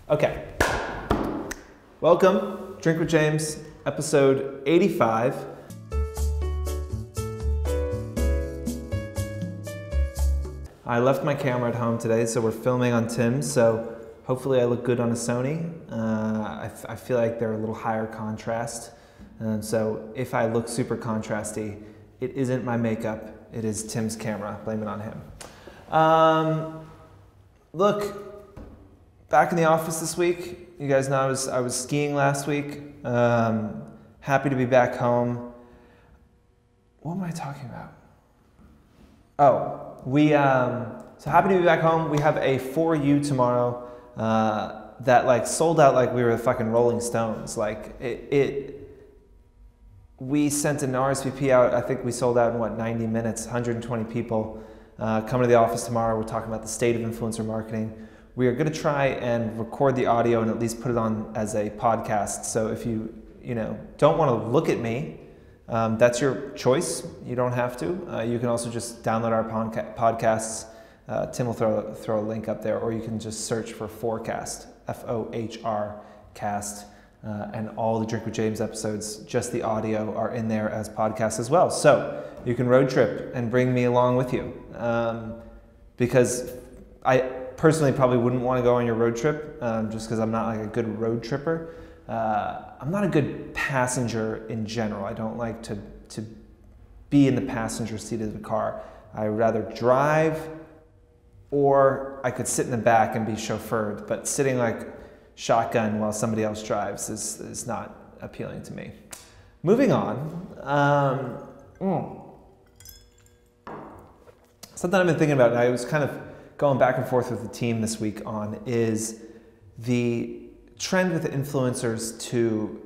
Okay. Welcome, Drink with James, episode 85. I left my camera at home today, so we're filming on Tim's, so hopefully I look good on a Sony. I feel like they're a little higher contrast, so if I look super contrasty, it isn't my makeup, it is Tim's camera. Blame it on him. Look, back in the office this week. You guys know I was skiing last week. Happy to be back home. What am I talking about? Oh, so happy to be back home. We have a For You tomorrow that like sold out like we were the fucking Rolling Stones. Like we sent an RSVP out. I think we sold out in what, 90 minutes, 120 people. Coming to the office tomorrow. We're talking about the state of influencer marketing. We are going to try and record the audio and at least put it on as a podcast. So if you don't want to look at me, that's your choice. You don't have to. You can also just download our podcasts. Tim will throw a link up there, or you can just search for Fohrcast, F-O-H-R cast, and all the Drink with James episodes, just the audio, are in there as podcasts as well. So you can road trip and bring me along with you, because I personally probably wouldn't want to go on your road trip, just because I'm not like a good road tripper. I'm not a good passenger in general. I don't like to be in the passenger seat of the car. I would rather drive, or I could sit in the back and be chauffeured, but sitting like shotgun while somebody else drives is not appealing to me. Moving on, something I've been thinking about, and I was kind of going back and forth with the team this week on, is the trend with influencers to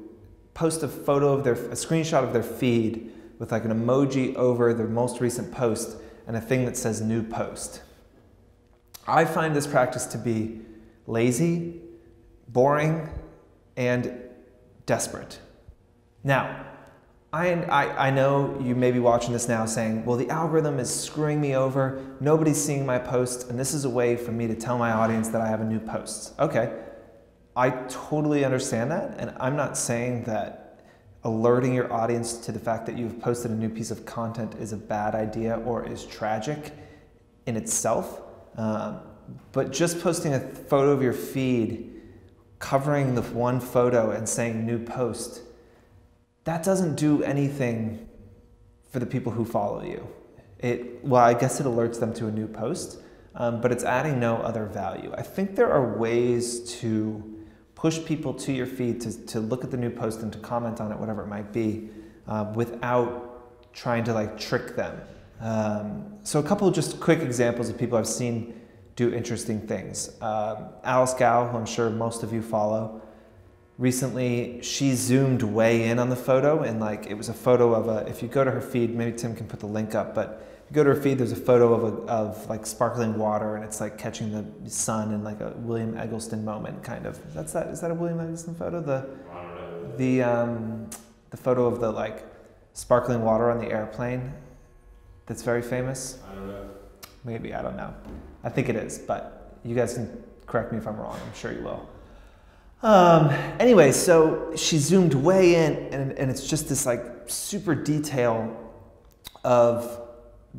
post a screenshot of their feed with like an emoji over their most recent post and a thing that says new post. I find this practice to be lazy, boring, and desperate. Now, I know you may be watching this now saying, well, the algorithm is screwing me over, nobody's seeing my post, and this is a way for me to tell my audience that I have a new post. Okay, I totally understand that, and I'm not saying that alerting your audience to the fact that you've posted a new piece of content is a bad idea or is tragic in itself, but just posting a photo of your feed, covering the one photo and saying new post, that doesn't do anything for the people who follow you. Well, I guess it alerts them to a new post, but it's adding no other value. I think there are ways to push people to your feed to look at the new post and to comment on it, whatever it might be, without trying to like trick them. So a couple of just quick examples of people I've seen do interesting things. Alice Gow, who I'm sure most of you follow, recently, she zoomed way in on the photo, and like it was a photo of if you go to her feed, maybe Tim can put the link up, but if you go to her feed, there's a photo of like sparkling water, and it's like catching the sun in like a William Eggleston moment, kind of. Is that a William Eggleston photo? The photo of the like sparkling water on the airplane that's very famous? I don't know. Maybe, I don't know. I think it is, but you guys can correct me if I'm wrong, I'm sure you will. Anyway, so she zoomed way in, and it's just this like super detail of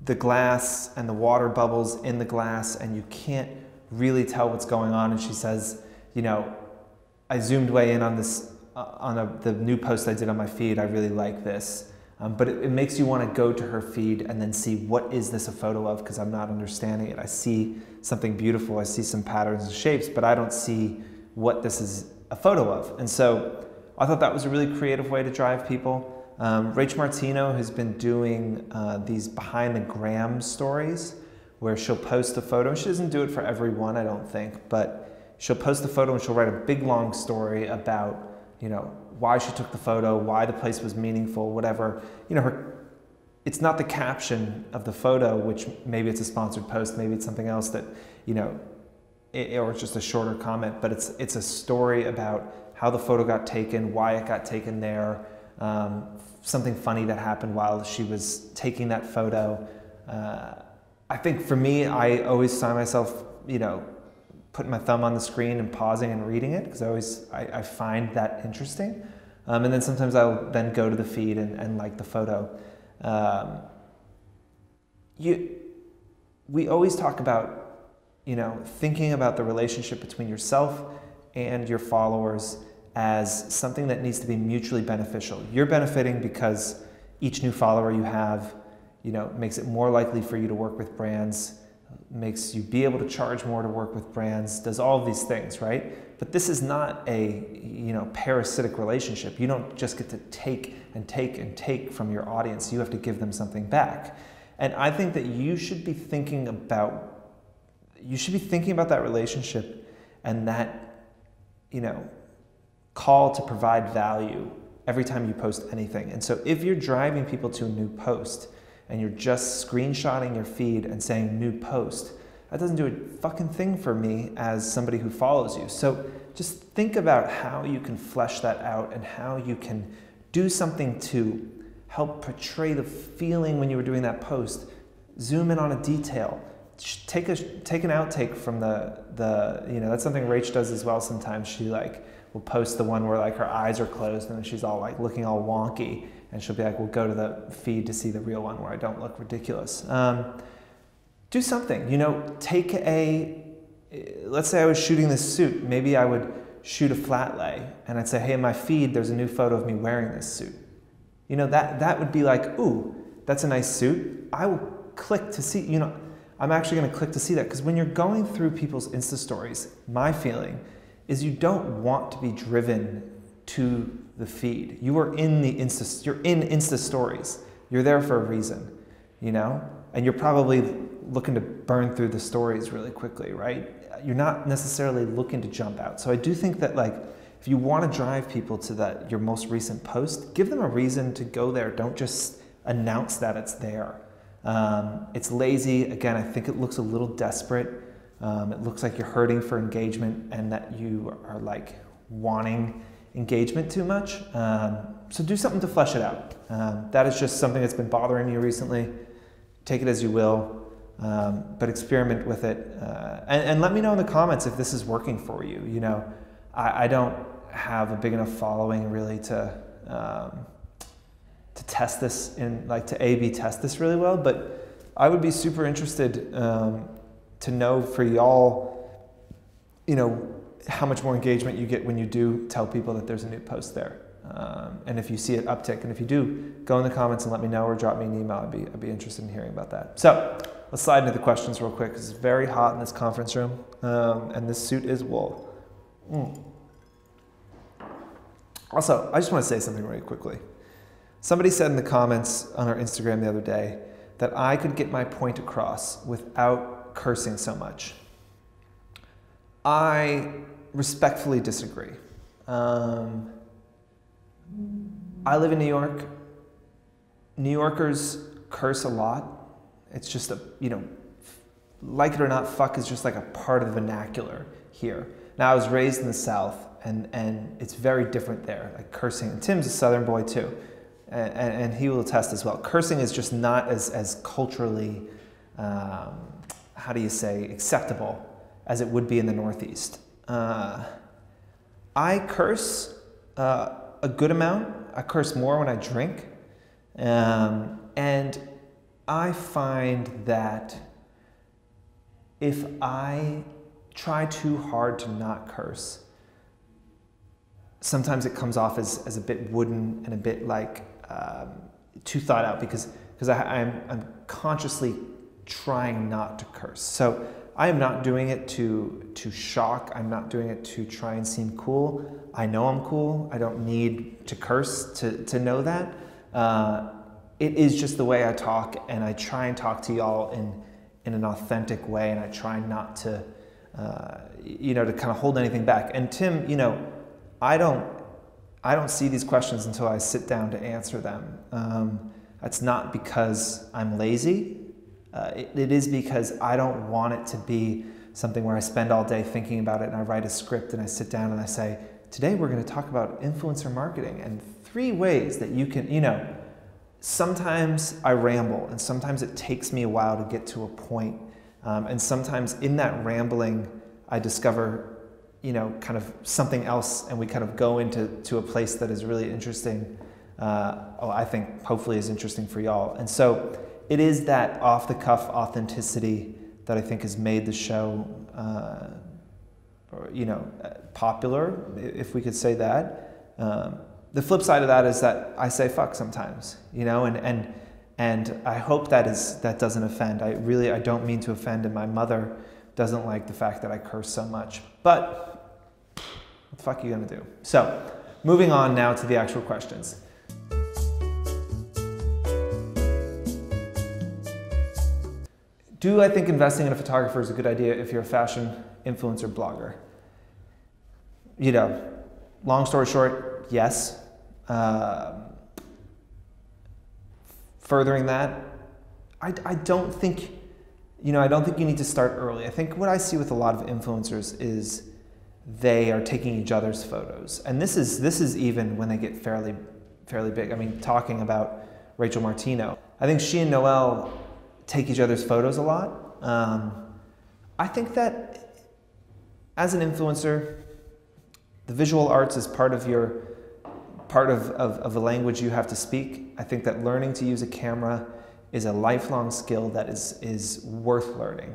the glass and the water bubbles in the glass, and you can't really tell what's going on. And she says, I zoomed way in on this, the new post I did on my feed. I really like this. But it makes you want to go to her feed and then see, what is this a photo of? Because I'm not understanding it. I see something beautiful. I see some patterns and shapes, but I don't see what this is a photo of. And so I thought that was a really creative way to drive people. Rach Martino has been doing these behind the gram stories where she'll post a photo. She doesn't do it for everyone, I don't think, but she'll post a photo and she'll write a big long story about, why she took the photo, why the place was meaningful, whatever. It's not the caption of the photo, which maybe it's a sponsored post, maybe it's something else that, or it's just a shorter comment, but it's a story about how the photo got taken, why it got taken there, something funny that happened while she was taking that photo. I think for me, I always find myself, putting my thumb on the screen and pausing and reading it, because I find that interesting. And then sometimes I'll then go to the feed and like the photo. We always talk about, thinking about the relationship between yourself and your followers as something that needs to be mutually beneficial. You're benefiting because each new follower you have, makes it more likely for you to work with brands, makes you be able to charge more to work with brands, does all of these things, right? But this is not a, parasitic relationship. You don't just get to take and take and take from your audience. You have to give them something back. And I think that you should be thinking about that relationship and that, call to provide value every time you post anything. And so if you're driving people to a new post and you're just screenshotting your feed and saying new post, that doesn't do a fucking thing for me as somebody who follows you. So just think about how you can flesh that out and how you can do something to help portray the feeling when you were doing that post. Zoom in on a detail. Take an outtake from the that's something Rach does as well sometimes. She will post the one where her eyes are closed and she's all looking all wonky, and she'll be like, we'll go to the feed to see the real one where I don't look ridiculous. Do something, let's say I was shooting this suit. Maybe I would shoot a flat lay and I'd say, hey, in my feed, there's a new photo of me wearing this suit. That would be like, ooh, that's a nice suit. I will click to see, I'm actually going to click to see that, because when you're going through people's Insta stories, my feeling is you don't want to be driven to the feed. You are in you're in Insta stories. You're there for a reason, and you're probably looking to burn through the stories really quickly, right? You're not necessarily looking to jump out. So I do think that if you want to drive people to your most recent post, give them a reason to go there. Don't just announce that it's there. It's lazy. Again, I think it looks a little desperate. It looks like you're hurting for engagement and that you are wanting engagement too much. So do something to flesh it out. That is just something that's been bothering you recently. Take it as you will, but experiment with it. And let me know in the comments if this is working for you. I don't have a big enough following really to test this to A/B test this really well, but I would be super interested to know for y'all, how much more engagement you get when you do tell people that there's a new post there. And if you see it uptick, and if you do, go in the comments and let me know, or drop me an email. I'd be interested in hearing about that. So let's slide into the questions real quick, because it's very hot in this conference room, and this suit is wool. Also, I just want to say something really quickly. Somebody said in the comments on our Instagram the other day that I could get my point across without cursing so much. I respectfully disagree. I live in New York. New Yorkers curse a lot. It's just like it or not, fuck is just a part of the vernacular here. Now, I was raised in the South, and it's very different there, cursing. And Tim's a Southern boy too, and he will attest as well. Cursing is just not as culturally, acceptable as it would be in the Northeast. I curse a good amount. I curse more when I drink. And I find that if I try too hard to not curse, sometimes it comes off as a bit wooden and a bit too thought out, because I'm consciously trying not to curse. So I am not doing it to shock. I'm not doing it to try and seem cool. I know I'm cool. I don't need to curse to know that. It is just the way I talk, and I try and talk to y'all in an authentic way, and I try not to, to kind of hold anything back. And Tim, I don't see these questions until I sit down to answer them. That's not because I'm lazy. It is because I don't want it to be something where I spend all day thinking about it and I write a script and I sit down and I say, today we're going to talk about influencer marketing and 3 ways that you can, sometimes I ramble, and sometimes it takes me a while to get to a point. And sometimes in that rambling, I discover, kind of something else, and we kind of go into a place that is really interesting. I think hopefully is interesting for y'all. And so it is that off-the-cuff authenticity that I think has made the show, popular, if we could say that. The flip side of that is that I say fuck sometimes, and I hope that doesn't offend. I don't mean to offend, and my mother doesn't like the fact that I curse so much. But what the fuck are you gonna do? So, moving on now to the actual questions. Do I think investing in a photographer is a good idea if you're a fashion influencer blogger? Long story short, yes. Furthering that, I don't think you need to start early. I think what I see with a lot of influencers is they are taking each other's photos, and this is even when they get fairly big. I mean, talking about Rachel Martino, I think she and Noelle take each other's photos a lot. I think that as an influencer, the visual arts is part of the language you have to speak. I think that learning to use a camera is a lifelong skill that is worth learning.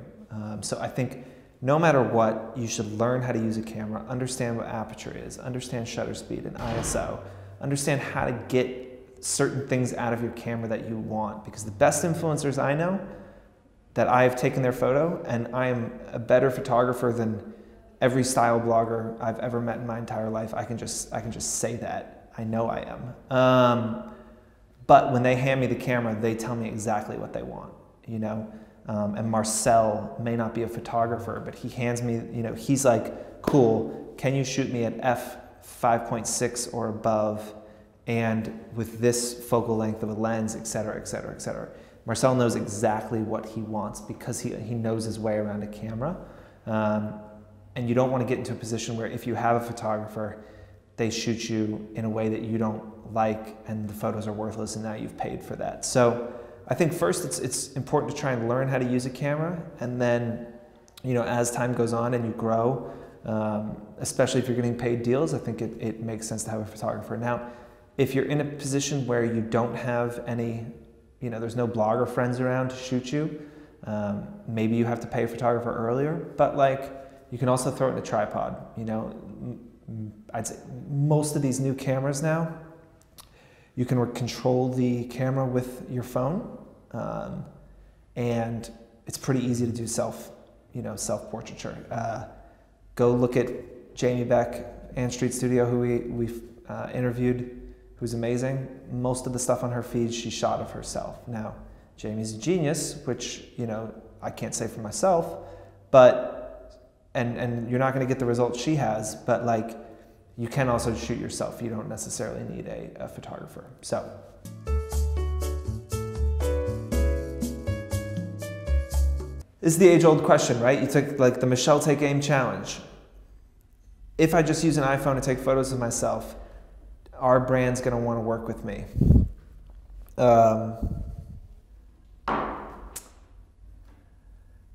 So I think no matter what, you should learn how to use a camera, understand what aperture is, understand shutter speed and ISO, understand how to get certain things out of your camera that you want. Because the best influencers I know, that I have taken their photo, and I am a better photographer than every style blogger I've ever met in my entire life. I can just say that. I know I am. But when they hand me the camera, they tell me exactly what they want, and Marcel may not be a photographer, but he hands me, he's like, cool, can you shoot me at f5.6 or above, and with this focal length of a lens, et cetera, et cetera, et cetera. Marcel knows exactly what he wants because he knows his way around a camera. And you don't want to get into a position where if you have a photographer, they shoot you in a way that you don't like and the photos are worthless and now you've paid for that. So I think first it's important to try and learn how to use a camera, and then as time goes on and you grow, especially if you're getting paid deals, I think it makes sense to have a photographer. Now, if you're in a position where you don't have any, there's no blogger friends around to shoot you, maybe you have to pay a photographer earlier, but you can also throw it in a tripod. I'd say most of these new cameras now, you can control the camera with your phone, and it's pretty easy to do self-portraiture. Go look at Jamie Beck, Ann Street Studio, who we've interviewed, who's amazing. Most of the stuff on her feed, she shot of herself. Now, Jamie's a genius, which, I can't say for myself, but, and you're not gonna get the results she has, but you can also shoot yourself. You don't necessarily need a photographer. So. This is the age-old question, right? You took the Michelle Take Aim challenge. If I just use an iPhone to take photos of myself, are brands gonna wanna work with me?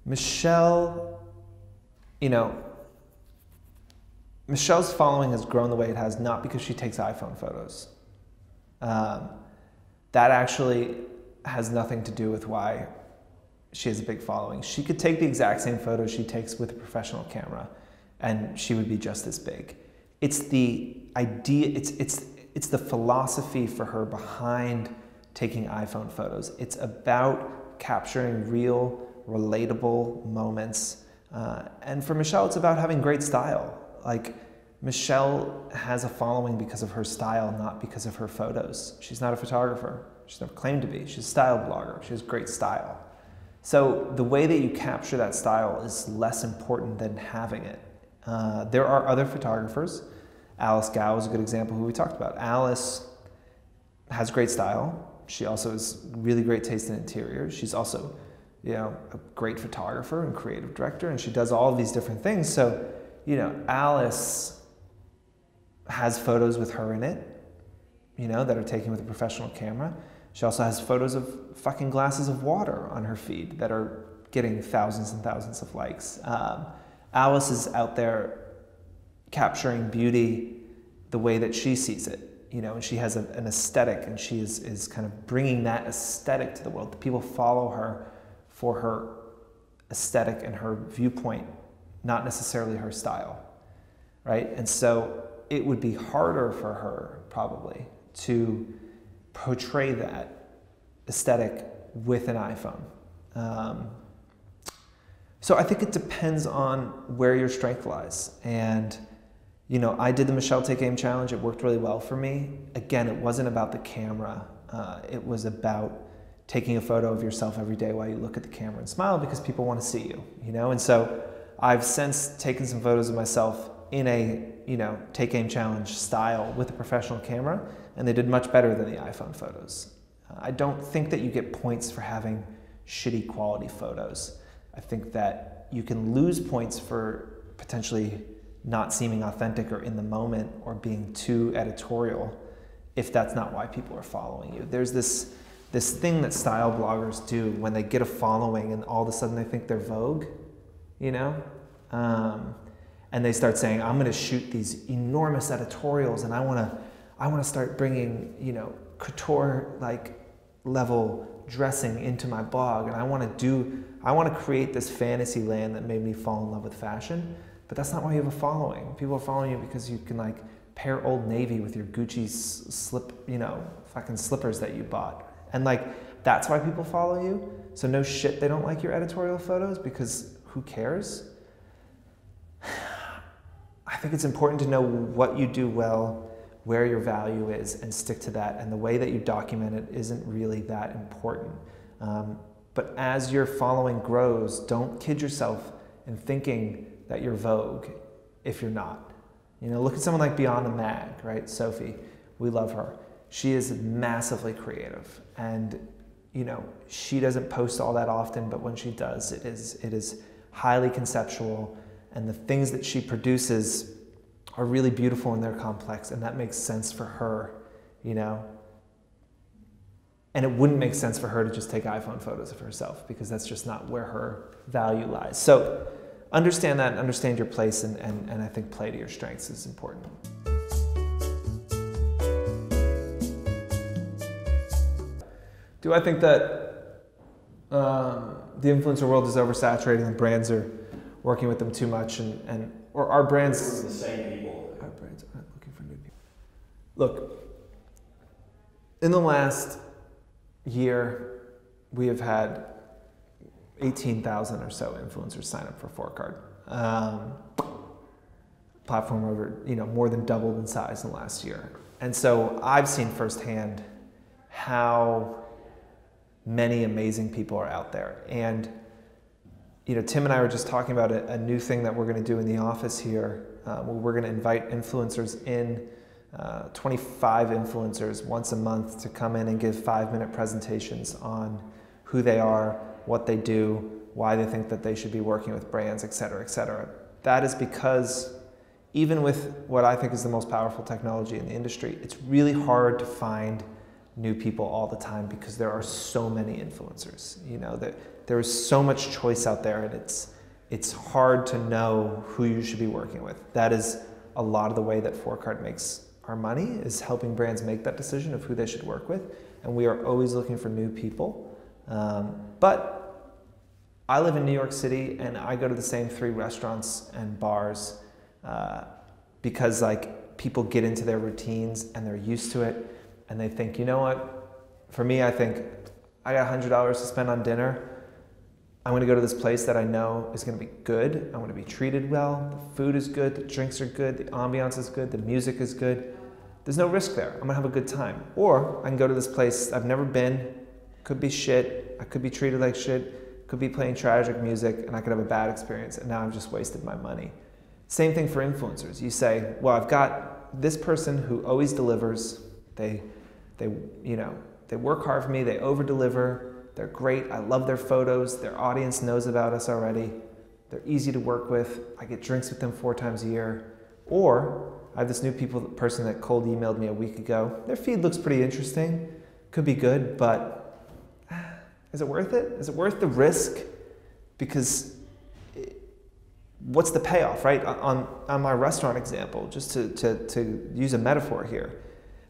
Michelle, Michelle's following has grown the way it has not because she takes iPhone photos. That actually has nothing to do with why she has a big following. She could take the exact same photos she takes with a professional camera and she would be just as big. It's the idea, it's the philosophy for her behind taking iPhone photos. It's about capturing real, relatable moments. And for Michelle, it's about having great style. Michelle has a following because of her style, not because of her photos. She's not a photographer. She's never claimed to be. She's a style blogger. She has great style. So the way that you capture that style is less important than having it. There are other photographers. Alice Gow is a good example who we talked about. Alice has great style. She also has really great taste in interiors. She's also, a great photographer and creative director, and she does all of these different things. So, Alice has photos with her in it, that are taken with a professional camera. She also has photos of fucking glasses of water on her feed that are getting thousands and thousands of likes. Alice is out there capturing beauty the way that she sees it, you know, and she has an aesthetic, and she is kind of bringing that aesthetic to the world. People follow her for her aesthetic and her viewpoint, not necessarily her style, right? And so it would be harder for her probably to portray that aesthetic with an iPhone. So I think it depends on where your strength lies. And, you know, I did the Michelle Take Aim Challenge. It worked really well for me. Again, it wasn't about the camera. It was about taking a photo of yourself every day while you look at the camera and smile, because people want to see you, you know? And so I've since taken some photos of myself in a, you know, Take Aim Challenge style with a professional camera, and they did much better than the iPhone photos. I don't think that you get points for having shitty quality photos. I think that you can lose points for potentially not seeming authentic or in the moment or being too editorial if that's not why people are following you. There's this thing that style bloggers do when they get a following and all of a sudden they think they're Vogue, you know? And they start saying, I'm gonna shoot these enormous editorials, and I wanna start bringing, you know, couture like level dressing into my blog, and I want to create this fantasy land that made me fall in love with fashion. But that's not why you have a following. People are following you because you can like pair Old Navy with your Gucci fucking slippers that you bought, and like that's why people follow you. So no shit, they don't like your editorial photos, because who cares? I think it's important to know what you do well, where your value is, and stick to that. And the way that you document it isn't really that important. But as your following grows, don't kid yourself in thinking that you're Vogue if you're not. You know, look at someone like Beyond the Mag, right? Sophie, we love her. She is massively creative, and you know, she doesn't post all that often, but when she does, it is highly conceptual, and the things that she produces are really beautiful and they're complex, and that makes sense for her, you know? And it wouldn't make sense for her to just take iPhone photos of herself, because that's just not where her value lies. So understand that and understand your place, and I think play to your strengths is important. Do I think that the influencer world is oversaturating and brands are working with them too much, or our brands... The same people. Our brands aren't looking for new people. Look, in the last year, we have had 18,000 or so influencers sign up for Fohr. Platform over, you know, more than doubled in size in the last year. And so I've seen firsthand how many amazing people are out there. And you know, Tim and I were just talking about a new thing that we're going to do in the office here. Where we're going to invite influencers in, 25 influencers once a month, to come in and give 5-minute presentations on who they are, what they do, why they think that they should be working with brands, et cetera, et cetera. That is because even with what I think is the most powerful technology in the industry, it's really hard to find new people all the time, because there are so many influencers. You know, there is so much choice out there, and it's hard to know who you should be working with. That is a lot of the way that Fohr makes our money, is helping brands make that decision of who they should work with. And we are always looking for new people. But I live in New York City, and I go to the same 3 restaurants and bars because like people get into their routines and they're used to it, and they think, you know what? For me, I think I got $100 to spend on dinner. I'm going to go to this place that I know is going to be good. I'm going to be treated well. The food is good. The drinks are good. The ambiance is good. The music is good. There's no risk there. I'm going to have a good time. Or I can go to this place I've never been. Could be shit. I could be treated like shit. Could be playing tragic music, and I could have a bad experience, and now I've just wasted my money. Same thing for influencers. You say, well, I've got this person who always delivers. They work hard for me. They over-deliver. They're great. I love their photos. Their audience knows about us already. They're easy to work with. I get drinks with them 4 times a year. Or I have this new person that cold emailed me a week ago. Their feed looks pretty interesting. Could be good, but is it worth it? Is it worth the risk? Because what's the payoff, right? On my restaurant example, just to use a metaphor here,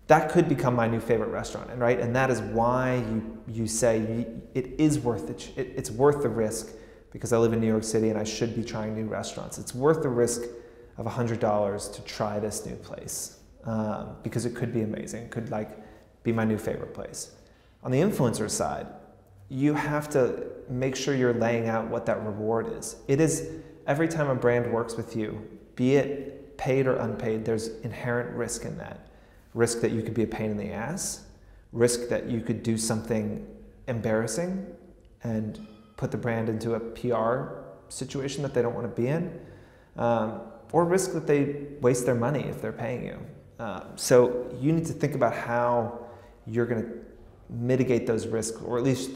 that could become my new favorite restaurant, and right, and that is why you say it is worth it. It's worth the risk, because I live in New York City and I should be trying new restaurants. It's worth the risk of $100 to try this new place, because it could be amazing. It could like be my new favorite place. On the influencer side, you have to make sure you're laying out what that reward is. It is every time a brand works with you, be it paid or unpaid, there's inherent risk in that. Risk that you could be a pain in the ass, risk that you could do something embarrassing and put the brand into a PR situation that they don't want to be in, or risk that they waste their money if they're paying you. So you need to think about how you're going to mitigate those risks, or at least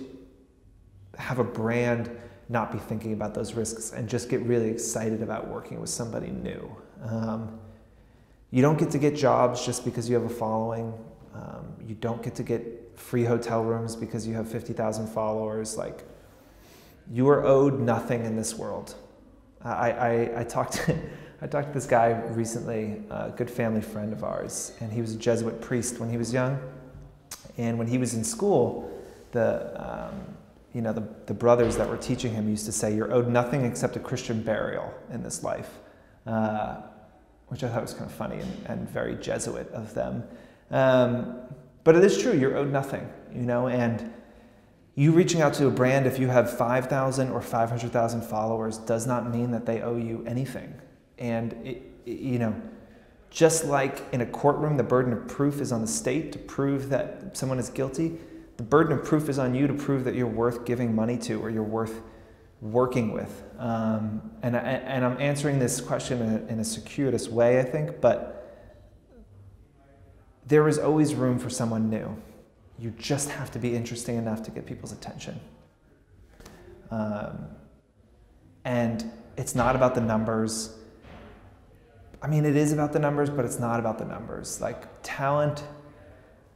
have a brand not be thinking about those risks and just get really excited about working with somebody new. You don't get to get jobs just because you have a following. You don't get to get free hotel rooms because you have 50,000 followers. Like, you are owed nothing in this world. I talked to this guy recently, a good family friend of ours, and he was a Jesuit priest when he was young. And when he was in school, the brothers that were teaching him used to say, "You're owed nothing except a Christian burial in this life," which I thought was kind of funny and very Jesuit of them. But it is true, you're owed nothing, and you reaching out to a brand, if you have 5,000 or 500,000 followers, does not mean that they owe you anything. And just like in a courtroom, the burden of proof is on the state to prove that someone is guilty. The burden of proof is on you to prove that you're worth giving money to, or you're worth working with. And I'm answering this question in a circuitous way, I think, but there is always room for someone new. You just have to be interesting enough to get people's attention. And it's not about the numbers. I mean, it is about the numbers, but it's not about the numbers. Like, talent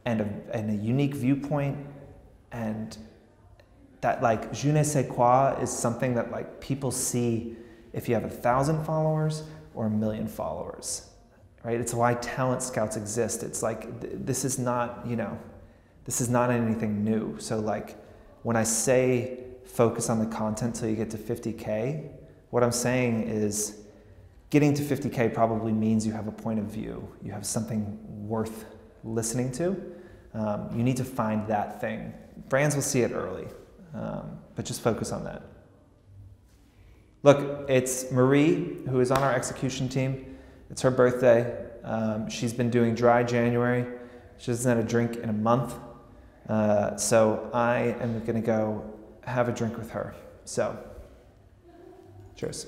and a unique viewpoint, and that, like, je ne sais quoi is something that, like, people see if you have 1,000 followers or 1,000,000 followers, right? It's why talent scouts exist. It's like, this is not anything new. So, like, when I say focus on the content till you get to 50K, what I'm saying is getting to 50K probably means you have a point of view. You have something worth listening to. You need to find that thing. Brands will see it early, but just focus on that. Look, it's Marie, who is on our execution team. It's her birthday. She's been doing dry January. She hasn't had a drink in a month. So I am going to go have a drink with her. So, cheers.